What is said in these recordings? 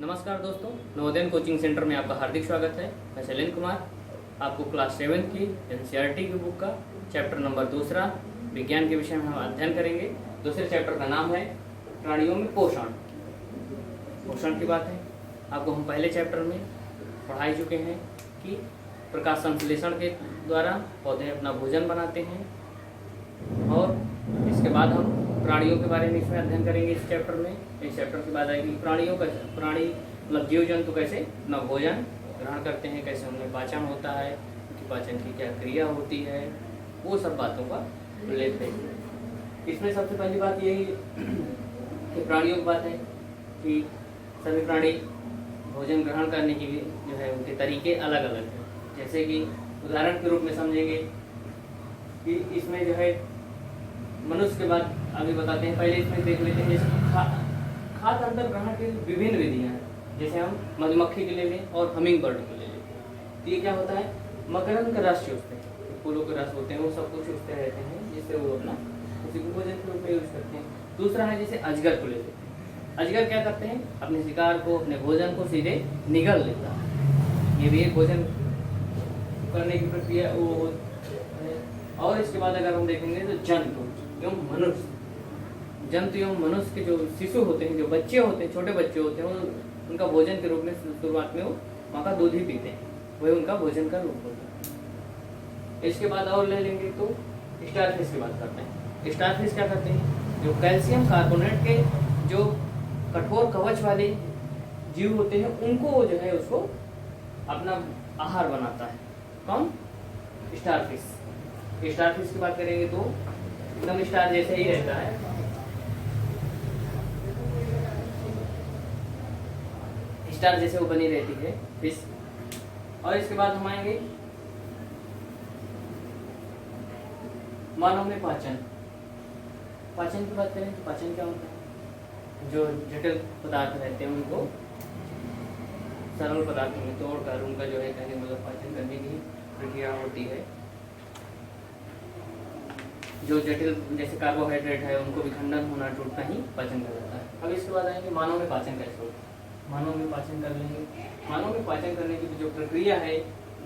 नमस्कार दोस्तों, Navodaya coaching centre में आपका हार्दिक स्वागत है। मैं शैलेंद्र कुमार आपको क्लास 7 की एनसीईआरटी की बुक का चैप्टर नंबर 2 विज्ञान के विषय में हम अध्ययन करेंगे। दूसरे चैप्टर का नाम है प्राणियों में पोषण। पोषण की बात है, आपको हम पहले चैप्टर में पढ़ा ही चुके हैं कि प्रकाश संश्लेषण के द्वारा पौधे अपना भोजन बनाते हैं, और इसके बाद हम प्राणियों के बारे में इसमें अध्ययन करेंगे। इस चैप्टर में इस चैप्टर के बाद आएगी प्राणी मतलब जीव जंतु कैसे अपना भोजन ग्रहण करते हैं, कैसे उनमें पाचन होता है, उनकी पाचन की क्या क्रिया होती है, वो सब बातों का उल्लेख है। इसमें सबसे पहली बात यही कि प्राणियों की बात है कि सभी प्राणी भोजन ग्रहण करने की जो है उनके तरीके अलग अलग हैं। जैसे कि उदाहरण के रूप में समझेंगे कि इसमें जो है मनुष्य के बाद अभी बताते हैं, पहले इसमें देख लेते हैं जैसे खाद्य अंतर ग्रहण की विभिन्न विधियां हैं। जैसे हम मधुमक्खी के ले लें और हमिंग बर्ड को ले लें, तो ये क्या होता है, मकरंद का रस चूसते हैं, फूलों के रस होते हैं, वो सब कुछ चूसते रहते हैं, जिससे वो अपना उसी को भोजन के रूप में यूज करते हैं। दूसरा है जैसे अजगर को ले लेते हैं। अजगर क्या करते हैं, अपने शिकार को, अपने भोजन को सीधे निगल लेता है। ये भी एक भोजन करने की प्रक्रिया वो। और इसके बाद अगर हम देखेंगे तो जंतु एवं मनुष्य के जो शिशु होते हैं, जो बच्चे होते हैं, छोटे बच्चे होते हैं, उनका भोजन के रूप में शुरुआत में वो माँ का दूध ही पीते हैं, वही उनका भोजन का रूप होता है। इसके बाद और ले लेंगे तो स्टारफिश की बात करते हैं। स्टारफिश क्या करते हैं, जो कैल्शियम कार्बोनेट के जो कठोर कवच वाले जीव होते हैं, उनको जो है उसको अपना आहार बनाता है। कौन? स्टारफिश। स्टारफिश की बात करेंगे तो एकदम स्टार जैसे ही रहता है, स्टार जैसे वो बनी रहती है फिश। और इसके बाद हम आएंगे मानव में पाचन की बात करें तो पाचन क्या होता है, जो जटिल पदार्थ रहते हैं उनको सरल पदार्थों में तोड़कर उनका जो है कहने मतलब पाचन करने की प्रक्रिया होती है। जो जटिल जैसे कार्बोहाइड्रेट है उनको विखंडन होना, टूटना ही पाचन कहलाता है। अब इसके बाद आएंगे मानव में पाचन कैसे होता है। मानव में पाचन कर लेंगे। मानव में पाचन करने की जो प्रक्रिया है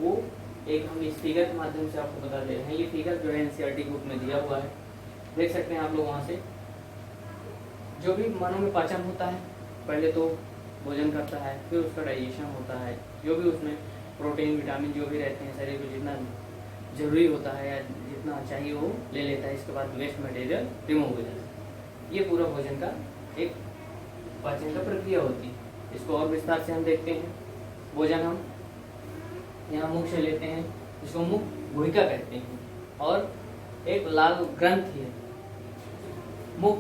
वो एक हम इस फिगर के माध्यम से आपको बता दे रहे हैं। ये फिगर जो है एनसीईआरटी बुक में दिया हुआ है, देख सकते हैं आप लोग वहाँ से। जो भी मानव में पाचन होता है, पहले तो भोजन करता है, फिर उसका डाइजेशन होता है, जो भी उसमें प्रोटीन विटामिन जो भी रहते हैं शरीर को जितना जरूरी होता है या जितना चाहिए वो ले लेता है। इसके बाद वेस्ट मटेरियल रिमूव हो जाता है। ये पूरा भोजन का एक पाचन का प्रक्रिया होती है। इसको और विस्तार से हम देखते हैं। भोजन हम यहाँ मुख से लेते हैं, इसको मुख गुहिका कहते हैं, और एक लाल ग्रंथि है मुख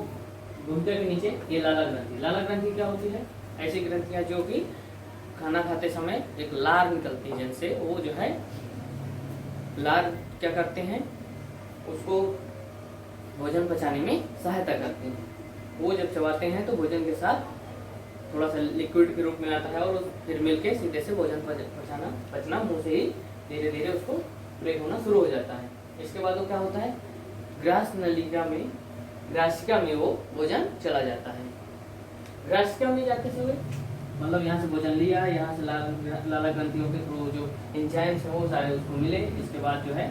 गुहिका के नीचे, ये लाला ग्रंथि। लाला ग्रंथि क्या होती है, ऐसी ग्रंथियाँ जो कि खाना खाते समय एक लार निकलती है, जिनसे वो जो है लार क्या करते हैं, उसको भोजन पचाने में सहायता करते हैं। वो जब चबाते हैं तो भोजन के साथ थोड़ा सा लिक्विड के रूप में आता है, और फिर मिलके सीधे से भोजन पचना मुंह से ही धीरे धीरे उसको ब्रेक होना शुरू हो जाता है। इसके बाद वो क्या होता है, ग्रासिका में वो भोजन चला जाता है। ग्रासिका में जाते समय मतलब यहाँ से भोजन लिया, यहाँ से लाला ग्रंथियों के थ्रू जो एंजाइम्स हैं वो सारे उसको मिले। इसके बाद जो है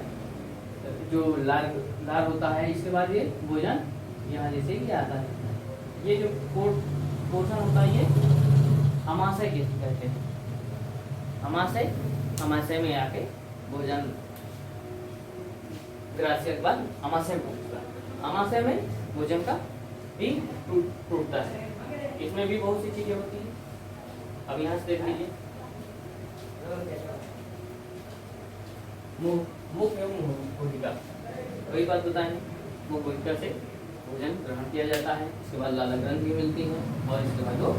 जो लार होता है, इसके बाद ये भोजन यहाँ जैसे ही आता है। ये जो पोषण होता है ये अमाशय कहते हैं। अमाशय में आके भोजन ग्रासिका के बाद अमाशय में पहुंचता है। अमाशय में भोजन का भी टूटता है। इसमें भी बहुत सी चीजें होती हैं। अब यहाँ से देख लीजिए, मुख एवं गुहिका, वही बात बताएं। मुख गुहिका से भोजन ग्रहण किया जाता है, इसके बाद लाला ग्रंथि मिलती है, और इसके बाद वो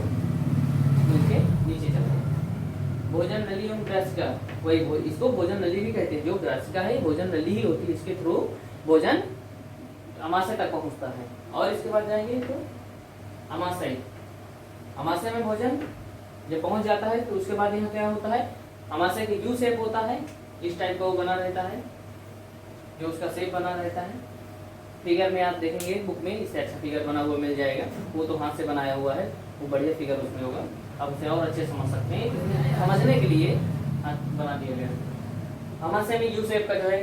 मिलके नीचे चलते हैं। भोजन नली एवं ग्रासिका, वही इसको भोजन नली भी कहते हैं। जो ग्रासिका है भोजन नली ही होती है, इसके थ्रू भोजन अमाशय तक पहुंचता है। और इसके बाद जाएंगे तो अमाशय में भोजन जब पहुंच जाता है तो उसके बाद यहाँ क्या होता है, अमाशय की यू शेप होता है, इस टाइप का वो बना रहता है, जो उसका शेप बना रहता है। फिगर में आप देखेंगे बुक में, इससे अच्छा फिगर बना हुआ मिल जाएगा। वो तो हाथ से बनाया हुआ है, वो बढ़िया फिगर उसमें होगा। अब उसे और अच्छे समझ सकते हैं। इसमें समझने के लिए बना दिया गया। आमाशय में यू शेप का जो है,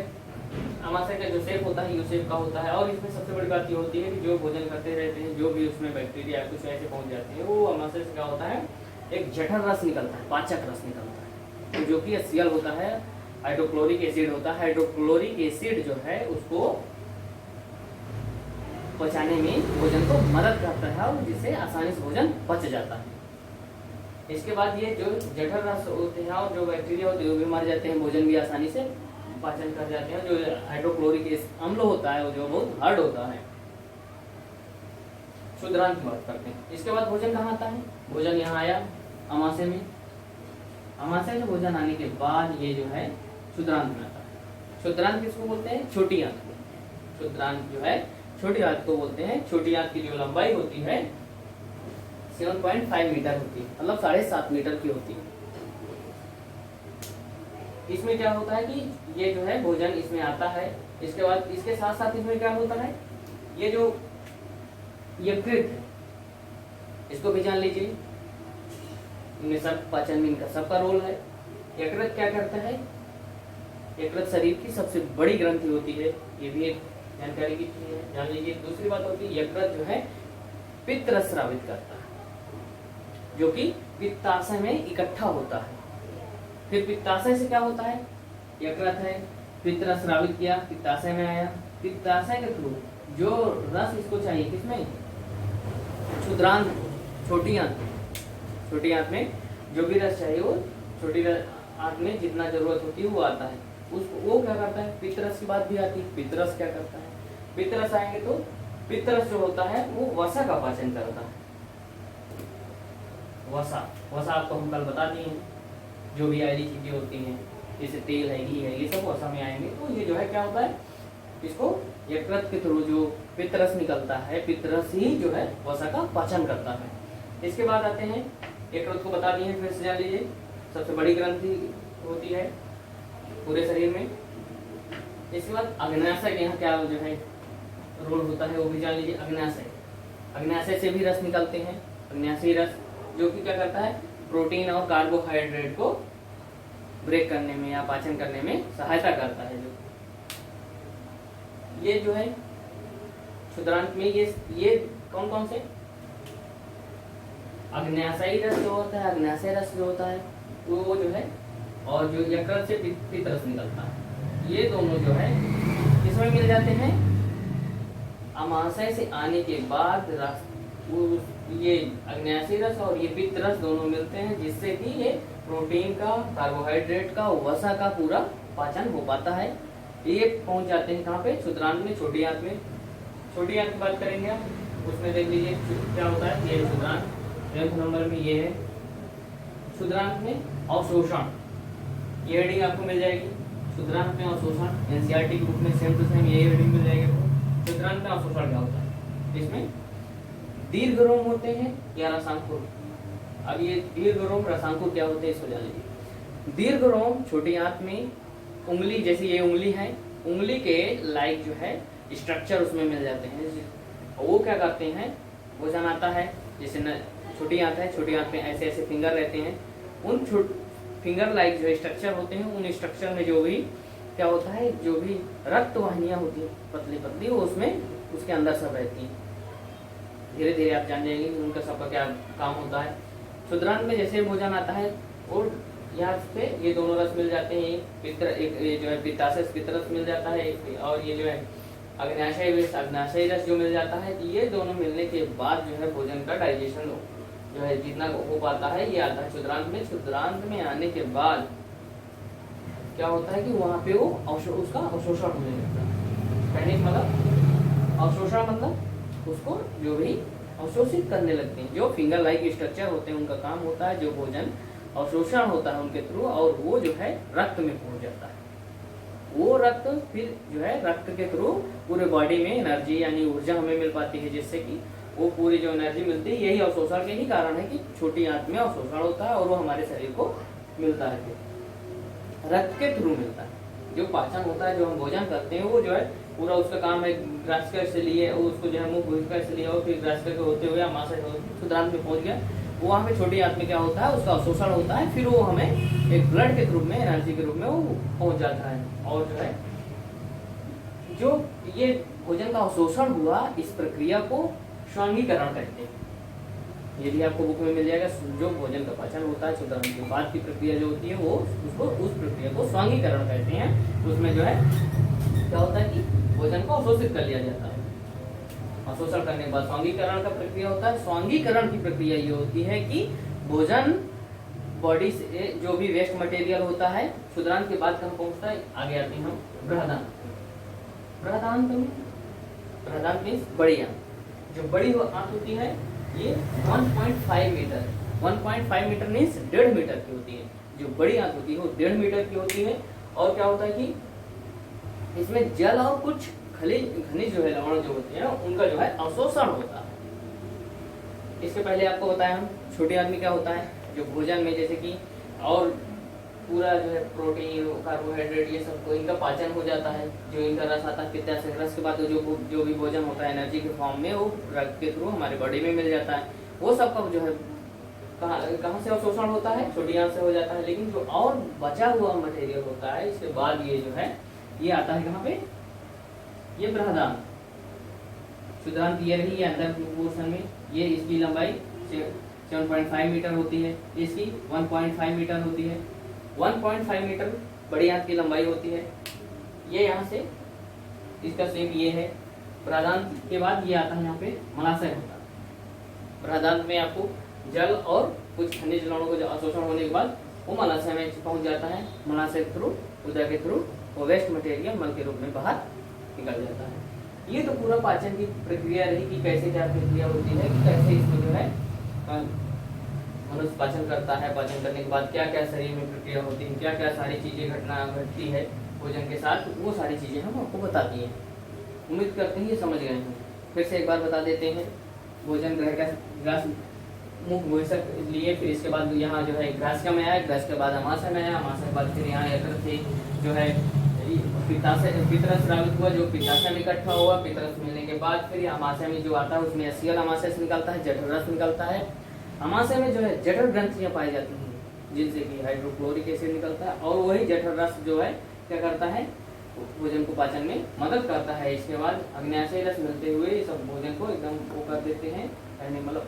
आमाशय का जो शेप होता है यू शेप का होता है। और इसमें सबसे बड़ी बात ये होती है कि जो भोजन करते रहते हैं, जो भी उसमें बैक्टीरिया कुछ ऐसे पहुंच जाते हैं, वो आमाशय से क्या होता है, एक जठर रस निकलता है, पाचक रस निकलता है, तो जो कि HCl होता है, हाइड्रोक्लोरिक एसिड होता है। हाइड्रोक्लोरिक एसिड जो है उसको पचाने में भोजन को मदद करता है और जिससे आसानी से भोजन पच जाता है। इसके बाद ये जो जठर रस होते हैं और जो बैक्टीरिया होते हैं वो भी मर जाते हैं, भोजन भी आसानी से पाचन कर जाते हैं। जो हाइड्रोक्लोरिक अम्ल होता है वो जो बहुत हार्ड होता है। क्षुद्रांत की बात करते हैं। इसके बाद भोजन कहाँ आता है, भोजन यहाँ आया आमाशय में। आमाशय में भोजन आने के बाद ये जो है क्षुद्रांत में आता है। क्षुद्रांत किसको बोलते हैं, छोटी आंत को। क्षुद्रांत जो है छोटी आंत को बोलते हैं। छोटी आंत की जो लंबाई होती है 7.5 मीटर होती है, मतलब 7.5 मीटर की होती है। इसमें क्या होता है कि ये जो है भोजन इसमें आता है। इसके बाद इसके साथ साथ इसमें क्या होता है, ये जो यकृत है इसको भी जान लीजिए, इनमें सब पाचन में इनका सबका रोल है। यकृत क्या करता है, यकृत शरीर की सबसे बड़ी ग्रंथि होती है, ये भी एक जानकारी की चीज है, जान लीजिए। दूसरी बात होती है यकृत जो है पित्त रस स्रावित करता है, जो कि पित्ताशय में इकट्ठा होता है। फिर पित्ताशय से क्या होता है, यकृत है, पित्त रस स्रावित किया, पित्ताशय में आया, पित्ताशय के थ्रू जो रस इसको चाहिए किसमें, क्षुद्रांत, छोटी आंत, छोटी आंत में जो भी रस चाहिए वो छोटी आंत में जितना जरूरत होती है वो आता है। उसको वो क्या करता है, पित्त रस की बात भी आती है। पित्त रस क्या करता है, पित्त रस आएंगे तो पित्त रस जो होता है वो वसा का पाचन करता है। वसा, वसा आपको हम कल बता दिए हैं, जो भी आयली चीजें होती हैं जैसे तेल है, घी है, ये सब वसा में आएंगे। तो ये जो है क्या होता है, इसको यकृत के थ्रू जो पित्त रस निकलता है, पित्त रस ही जो है वसा का पाचन करता है। इसके बाद आते हैं, यकृत को बता दिए हैं, फिर से जान लीजिए सबसे बड़ी ग्रंथि होती है पूरे शरीर में। इसके बाद अग्न्याशय के यहाँ क्या जो है रोल होता है वो भी जान लीजिए। अग्न्याशय, अग्न्याशय से भी रस निकलते हैं, अग्न्याशयी रस, जो कि क्या करता है, प्रोटीन और कार्बोहाइड्रेट को ब्रेक करने में या पाचन करने में सहायता करता है। जो ये जो है क्षुद्रांत में ये कौन कौन से, अग्न्याशयी रस जो होता है, अग्न्याशय रस जो होता है वो जो है, और जो यकृत से पित्त रस निकलता है, ये दोनों जो है किसमें मिल जाते हैं, आमाशय से आने के बाद रस, ये अग्न्याशयी रस और ये पित्त रस दोनों मिलते हैं, जिससे कि ये प्रोटीन का, कार्बोहाइड्रेट का, वसा का पूरा पाचन हो पाता है। ये पहुंच जाते हैं कहाँ पे, क्षुद्रांत में, छोटी आंत में। छोटी आंत की बात करेंगे आप, उसमें देख लीजिए क्या होता है, ये क्षुद्रांत 11 नंबर में ये है। क्षुद्रांत में अवशोषण, ये हेडिंग आपको मिल जाएगी। क्षुद्रांत में अवशोषण एनसीईआरटी की बुक में सेम टू सेम ये हेडिंग मिल जाएगी। क्षुद्रांत में अवशोषण क्या होता है, इसमें दीर्घ रोम होते हैं या रसांकुर। अब ये दीर्घ रोम रसांकुर क्या होते हैं इसको जान लीजिए। दीर्घ रोम छोटी आंत में उंगली, जैसे ये उंगली है, उंगली के लाइक जो है स्ट्रक्चर उसमें मिल जाते हैं। वो क्या करते हैं, भोजन आता है, जैसे छोटी आंत है, छोटी आंत में ऐसे ऐसे फिंगर रहते हैं, उन फिंगर लाइक जो स्ट्रक्चर होते हैं, उन स्ट्रक्चर में जो भी क्या होता है, जो भी रक्त वाहिनियां होती हैं पतली पतली, वो उसमें उसके अंदर सब रहती हैं। धीरे धीरे आप जान जाएंगे उनका सबका क्या काम होता है। क्षुद्रांत में जैसे भोजन आता है और यहाँ पे ये दोनों रस मिल जाते हैं, एक ये जो है पित्ताशय पित्त रस मिल जाता है, और ये जो है अग्न्याशयी रस जो मिल जाता है। ये दोनों मिलने के बाद जो है भोजन का डाइजेशन जो है जितना हो पाता है ये आता है क्षुद्रांत में। क्षुद्रांत में आने के बाद क्या होता है कि वहाँ पे वो उसका अवशोषण होने लगता है। कहने का मतलब अवशोषण मतलब उसको जो भी अवशोषित करने लगते हैं। जो फिंगर लाइक स्ट्रक्चर होते हैं उनका काम होता है जो भोजन अवशोषण होता है उनके थ्रू, और वो जो है रक्त में पहुंच जाता है। वो रक्त फिर जो है रक्त के थ्रू पूरे बॉडी में एनर्जी यानी ऊर्जा हमें मिल पाती है, जिससे कि वो पूरी जो एनर्जी मिलती है यही अवशोषण के ही कारण है कि छोटी आंत में अवशोषण होता है और वो हमारे शरीर को मिलता है, रक्त के थ्रू मिलता है। जो पाचन होता है, जो हम भोजन करते हैं, वो जो है पूरा उसका काम है ग्रासकर से लिए उसको जो है मुख भुजकर से लिया और फिर ग्रासकर के होते हुए आमाशय क्षुद्रांत में पहुंच गया, वो वहाँ पे छोटी आंत में क्या होता है, उसका अवशोषण होता है, फिर वो हमें एक ब्लड के रूप में, एनर्जी के रूप में वो पहुंच जाता है। और जो है जो ये भोजन का अवशोषण हुआ, इस प्रक्रिया को स्वांगीकरण कहते हैं। ये भी आपको बुक में मिल जाएगा। जो भोजन का पाचन होता है, क्षुद्रांत के बाद की प्रक्रिया जो होती है, वो उसको उस प्रक्रिया को स्वांगीकरण कहते हैं। उसमें जो है क्या होता है कि भोजन को अवशोषित कर लिया जाता है। अवशोषण करने के बाद स्वांगीकरण का प्रक्रिया होता है। स्वांगीकरण की प्रक्रिया ये होती है कि भोजन बॉडी से जो भी वेस्ट मटेरियल होता है, क्षुद्रांत के बाद कहाँ पहुंचता है, आगे आते हैं हम बृहदान्त। बृहदान्त मीन्स बड़ी आंत। जो बड़ी आंत होती है ये 1.5 मीटर, 1.5 मीटर मीन्स 1.5 मीटर की होती है। जो बड़ी आंत होती है वो 1.5 मीटर की होती है। और क्या होता है कि इसमें जल और कुछ खनिज जो है, लवण जो होते हैं, उनका जो है अवशोषण होता है। इसके पहले आपको बताया हम छोटे आंत में क्या होता है, जो भोजन में जैसे कि और पूरा जो है प्रोटीन, कार्बोहाइड्रेट, ये सब को इनका पाचन हो जाता है। जो इनका रस आता है पित्त से, रस के बाद जो भी भोजन होता है एनर्जी के फॉर्म में, वो रक्त के थ्रू हमारे बॉडी में मिल जाता है। वो सब का जो है कहाँ से अवशोषण होता है, छोटी आंत से हो जाता है। लेकिन जो और बचा हुआ मटेरियल होता है, इसके बाद ये जो है ये आता है कहाँ पे, ये बृहदान्त। क्षुद्रांत ये रही है अंदर पोर्शन में, ये इसकी लंबाई 7.5 मीटर होती है, इसकी 1.5 मीटर होती है। 1.5 मीटर बड़ी आंत की लंबाई होती है। ये यहाँ से इसका शेप ये है। बृहदान्त के बाद ये आता है यहाँ पे मलाशय होता है। बृहदान्त में आपको जल और कुछ खनिज लवणों को अवशोषण होने के बाद वो मलाशय में पहुंच जाता है। मलाशय के थ्रू, उदर के थ्रू वो वेस्ट मटेरियल मल के रूप में बाहर निकल जाता है। ये तो पूरा पाचन की प्रक्रिया रही कि कैसे क्या प्रक्रिया होती है, कि कैसे इसमें जो है मनुष्य पाचन करता है। पाचन करने के बाद क्या क्या शरीर में प्रक्रिया होती है, क्या क्या सारी चीजें घटती है भोजन के साथ, वो सारी चीजें हम आपको बता दिए हैं। उम्मीद करते हैं ये समझ गए हैं। फिर से एक बार बता देते हैं। भोजन ग्रह का ग्रास मुख भोजक लिए, फिर इसके बाद यहाँ जो है ग्रास में आया, ग्रास के बाद अमाशय में आया, अमाशय के बाद फिर यहाँ यकृत जो है पितरस स्रावित हुआ, जो पित्ताशय में इकट्ठा हुआ। पितरस मिलने के बाद फिर अमाशय में जो आता है उसमें एसियल अमाशय से निकलता है, जठर रस निकलता है। अमाशय में जो है जठर ग्रंथियां पाई जाती हैं, जिनसे कि हाइड्रोक्लोरिक एसिड निकलता है, और वही जठर रस जो है क्या करता है, भोजन को पाचन में मदद करता है। इसके बाद अग्न्याशय रस मिलते हुए सब भोजन को एकदम वो कर देते हैं, मतलब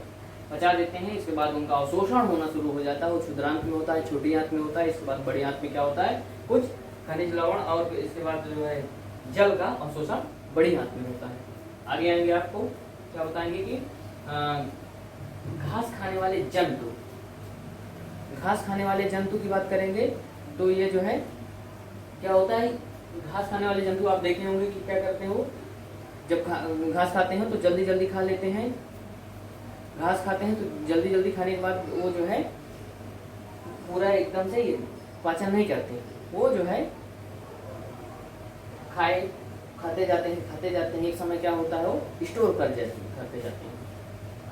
पचा देते हैं। इसके बाद उनका अवशोषण होना शुरू हो जाता है। वो क्षुद्रांत में होता है, छोटी आंत में होता है। इसके बाद बड़ी आंत में क्या होता है, कुछ खनिज लवण और इसके बाद जो है जल का अवशोषण बड़ी आंत में होता है। आगे आएंगे आपको क्या बताएंगे कि घास खाने वाले जंतु, घास खाने वाले जंतु की बात करेंगे तो ये जो है क्या होता है, घास खाने वाले जंतु आप देखे होंगे कि क्या करते हो, जब घास खाते हैं तो जल्दी जल्दी खा लेते हैं। घास खाते हैं तो जल्दी जल्दी खाने के बाद वो जो है पूरा एकदम से पाचन नहीं करते। वो जो है खाते जाते हैं। एक समय क्या होता है, वो स्टोर करते जाते हैं।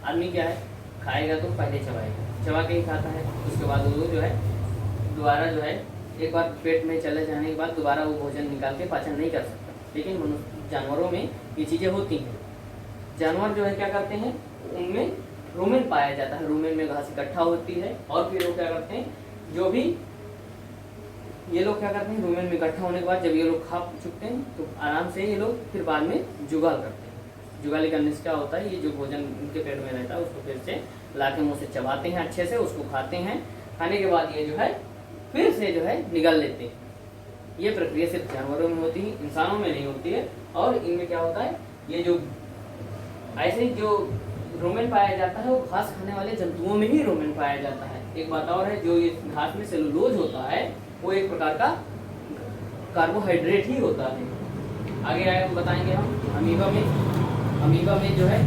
आदमी क्या है, खाएगा तो पहले चबा के ही खाता है। उसके बाद वो जो है दोबारा जो है एक बार पेट में चले जाने के बाद दोबारा वो भोजन निकाल के पाचन नहीं कर सकता। लेकिन जानवरों में ये चीज़ें होती हैं। जानवर जो है क्या करते हैं, उनमें रूमेन पाया जाता है। रूमेन में घास इकट्ठा होती है और फिर वो क्या करते हैं, जो भी ये लोग क्या करते हैं, रूमेन में इकट्ठा होने के बाद जब ये लोग खा चुकते हैं तो आराम से ये लोग फिर बाद में जुगाल करते हैं। जुगाली करने से क्या होता है, ये जो भोजन उनके पेट में रहता है उसको फिर से लाके मुँह से चबाते हैं, अच्छे से उसको खाते हैं। खाने के बाद ये जो है फिर से जो है निगल लेते हैं। ये प्रक्रिया सिर्फ जानवरों में होती है, इंसानों में नहीं होती है। और इनमें क्या होता है, ये जो ऐसे जो रोमेन पाया जाता है वो घास खाने वाले जंतुओं में ही रोमेन पाया जाता है। एक बात और है, जो ये घास में सेलुलोज होता है वो एक प्रकार का कार्बोहाइड्रेट ही होता है। आगे आए बताएंगे हम अमीबा में जो है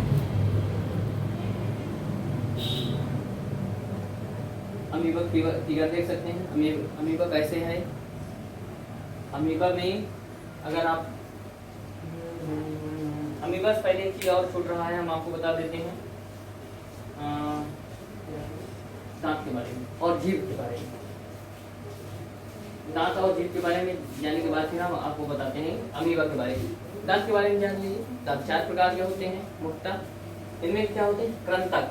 अमीबा फिगर देख सकते हैं। अमीबा कैसे है, अमीबा में अगर आप अमीबा से पहले एक चीज और छूट रहा है, हम आपको बता देते हैं दांत के बारे में और जीभ के बारे में। दांत और जीभ के बारे में जानने के बाद फिर हम आपको बताते हैं अमीबा के बारे में। दांत के बारे में जान लीजिए। दांत 4 प्रकार के होते हैं मुख्यतः। इनमें क्या होते हैं, कृंतक,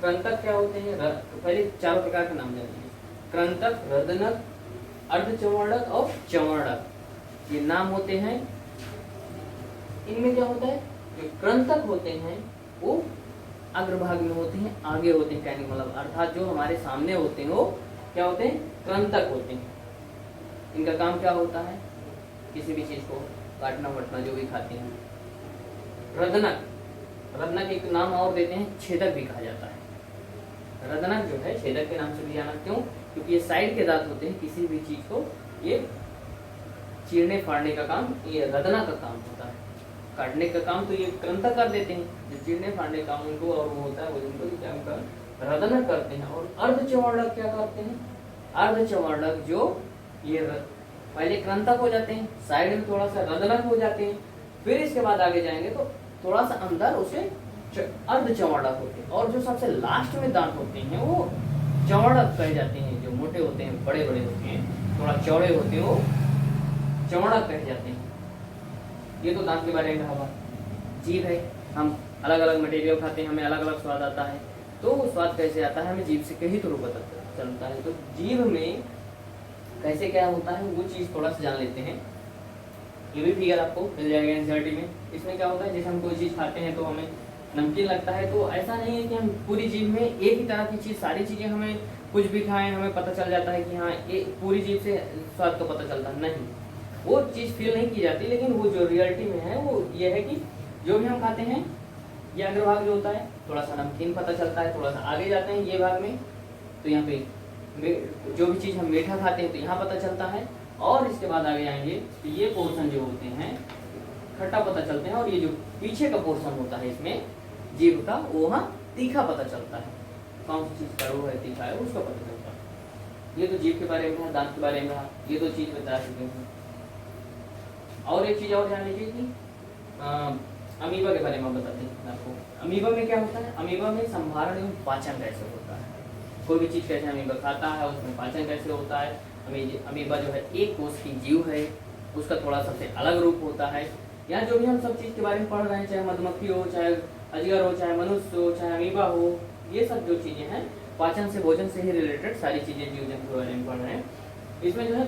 कृंतक क्या होते हैं? पहले चारों प्रकार के नाम जानिए। कृंतक, रदनक, अर्धचवर्णक और चवर्णक, ये नाम होते हैं। इनमें क्या होता है? जो कृंतक होते हैं वो अग्रभाग में होते हैं, आगे होते हैं, कहने का मतलब अर्थात जो हमारे सामने होते हैं वो क्या होते हैं? कृंतक होते हैं। इनका काम क्या होता है? किसी भी चीज को काटना वटना, जो भी खाते हैं। रदनक, रदनक एक नाम और देते हैं, छेदक भी कहा जाता है। रदनक जो है छेदक के नाम से भी जाना, क्यों? क्योंकि ये साइड के दांत होते हैं, किसी भी चीज को ये चीरने फाड़ने का काम ये रदना का काम होता है। काटने का काम तो ये कृंतक कर देते हैं, जो चीरने फाड़ने का काम उनको और वो होता है वो उनको क्या रदनक करते हैं। और अर्धचवर्णक क्या करते हैं? अर्धचवर्णक जो ये पहले कृंतक हो जाते हैं, साइड में थोड़ा सा रदनक हो जाते हैं, फिर इसके बाद आगे जाएंगे तो थोड़ा सा अंदर उसे अर्धचवर्णक होते हैं। और जो सबसे लास्ट में दांत होते हैं वो चवर्णक कहे जाते हैं, जो मोटे होते हैं, बड़े बड़े होते हैं, थोड़ा चौड़े होते हैं, वो चवर्णक कहे जाते हैं। ये तो दांत के बारे में कहा। जीभ है, हम अलग अलग मटेरियल खाते हैं, हमें अलग अलग स्वाद आता है, तो वो स्वाद कैसे आता है हमें जीभ से कहीं थ्रू पता चलता है। तो जीभ में कैसे क्या होता है वो चीज थोड़ा सा जान लेते हैं। ये भी फिगर आपको मिल जाएगा एनसीईआरटी में। इसमें क्या होता है, जैसे हम कोई चीज खाते हैं तो हमें नमकीन लगता है, तो ऐसा नहीं है कि हम पूरी जीभ में एक ही तरह की चीज, सारी चीजें हमें कुछ भी खाएं हमें पता चल जाता है कि हाँ ये पूरी जीभ से स्वाद का पता चलता है, नहीं, वो चीज फील नहीं की जाती। लेकिन वो जो रियलिटी में है वो ये है कि जो भी हम खाते हैं, ये अग्रभाग जो होता है थोड़ा सा नमकीन पता चलता है, थोड़ा सा आगे जाते हैं ये भाग में तो यहाँ पे जो भी चीज हम मीठा खाते हैं तो यहाँ पता चलता है, और इसके बाद आगे आएंगे तो ये पोर्शन जो होते हैं खट्टा पता चलते हैं, और ये जो पीछे का पोर्शन होता है इसमें जीभ का, वो वहाँ तीखा पता चलता है, कौन सी चीज कड़वा है तीखा है उसका पता चलता है। ये तो जीभ के बारे में है, दांत के बारे में है, ये तो चीज बता चुके हैं। और एक चीज और जान लीजिए कि अमीबा के बारे में बताते हैं आपको। अमीबा में क्या होता है? अमीबा में संभारण एवं पाचन कैसे होता है, कोई भी चीज कैसे अमीबा खाता है, उसमें पाचन कैसे होता है। अमीबा जो है एक कोष की जीव है, उसका थोड़ा सबसे अलग रूप होता है। यहाँ जो भी हम सब चीज के बारे में पढ़ रहे हैं, चाहे मधुमक्खी हो, चाहे अजगर हो, चाहे मनुष्य हो, चाहे अमीबा हो, ये सब जो चीजें हैं पाचन से, भोजन से ही रिलेटेड सारी चीजें जीव जंतु के बारे में पढ़ रहे हैं। इसमें जो है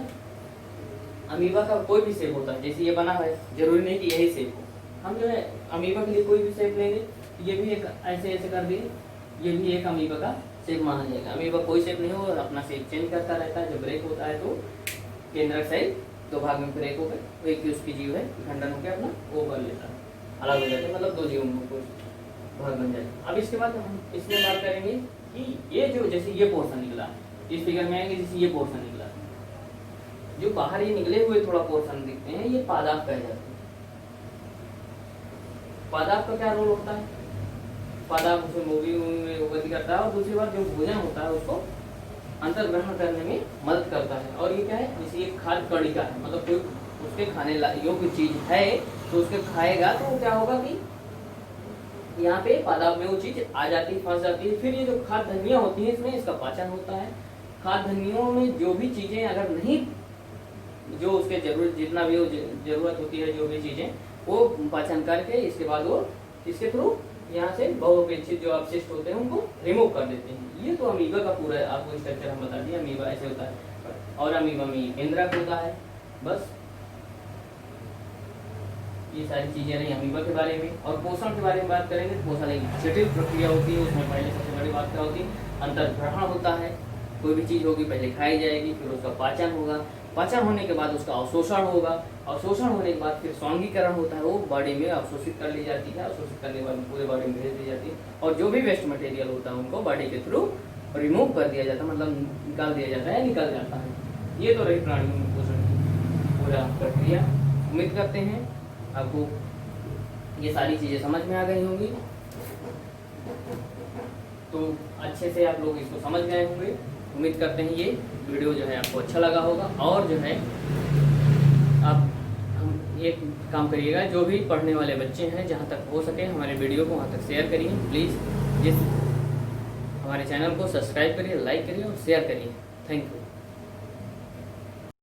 अमीबा का कोई भी शेप होता है, जैसे ये बना है, जरूरी नहीं कि यही शेप हो। हम जो है अमीबा के लिए कोई भी शेप लेंगे, ये भी एक ऐसे ऐसे कर दिए, ये भी एक अमीबा का शेप माना जाएगा। अमीबा कोई शेप नहीं हो, अपना शेप चेंज करता रहता है। जब ब्रेक होता है तो केंद्रक साइड दो भाग में ब्रेक हो गए, एक ही उसकी जीव है खंडन होकर अपना वो कर लेता है, अलग हो जाता है, मतलब दो जीवों में कोई भाग बन जाएगा। अब इसके बाद हम इसमें बात करेंगे कि ये जो जैसे ये पोर्शन निकला, इस फिगर में आएंगे जैसे ये पोर्शन निकला, जो बाहर ये निकले हुए थोड़ा पोर्शन दिखते हैं, ये पादाप कहे जाते हैं। पादाप का क्या रोल होता है? पादाप उसे मूवी में गति करता है, और दूसरी बात जो भोजन होता है उसको अंतर्ग्रहण करने में मदद करता है। और ये क्या है, जैसे ये खाद्य कणिका है, मतलब कोई उसके खाने योग्य चीज है तो उसके खाएगा तो क्या होगा कि यहाँ पे पादाप में वो चीज आ जाती है, फंस जाती है। फिर ये जो खाद्य धनिया होती है इसमें इसका पाचन होता है। खाद्य धनियों में जो भी चीजें अगर नहीं, जो उसके जरूरत जितना भी जरूरत होती है, जो भी चीजें वो पाचन करके इसके बाद वो इसके थ्रू यहाँ से बहुअपेक्षित जो अपशिष्ट होते हैं उनको रिमूव कर देते हैं। ये तो अमीबा का पूरा आपको स्ट्रक्चर हम बता दिए, अमीबा ऐसे होता है, और अमीबा में केंद्रक होता है। बस ये सारी चीजें रही अमीबा के बारे में। और पोषण के बारे में बात करेंगे, पोषण एक जटिल प्रक्रिया होती है, उसमें पहले सबसे बड़ी बात क्या होती है, अंतर्ग्रहण होता है। कोई भी चीज होगी पहले खाई जाएगी, फिर उसका पाचन होगा, पाचन होने के बाद उसका अवशोषण होगा, अवशोषण होने के बाद फिर स्वांगीकरण होता है, वो बॉडी में अवशोषित कर ली जाती है, अवशोषित करने के बाद पूरे बॉडी में भेज दी जाती है, और जो भी वेस्ट मटेरियल होता है उनको बॉडी के थ्रू रिमूव कर दिया जाता है, मतलब निकाल दिया जाता है, निकल जाता है। ये तो रही प्राणियों में पोषण की पूरा प्रक्रिया। उम्मीद करते हैं आपको ये सारी चीजें समझ में आ गई होंगी, तो अच्छे से आप लोग इसको समझ गए होंगे। उम्मीद करते हैं ये वीडियो जो है आपको अच्छा लगा होगा। और जो है आप एक काम करिएगा, जो भी पढ़ने वाले बच्चे हैं जहाँ तक हो सके हमारे वीडियो को वहाँ तक शेयर करिए प्लीज़। हमारे चैनल को सब्सक्राइब करिए, लाइक करिए और शेयर करिए। Thank you.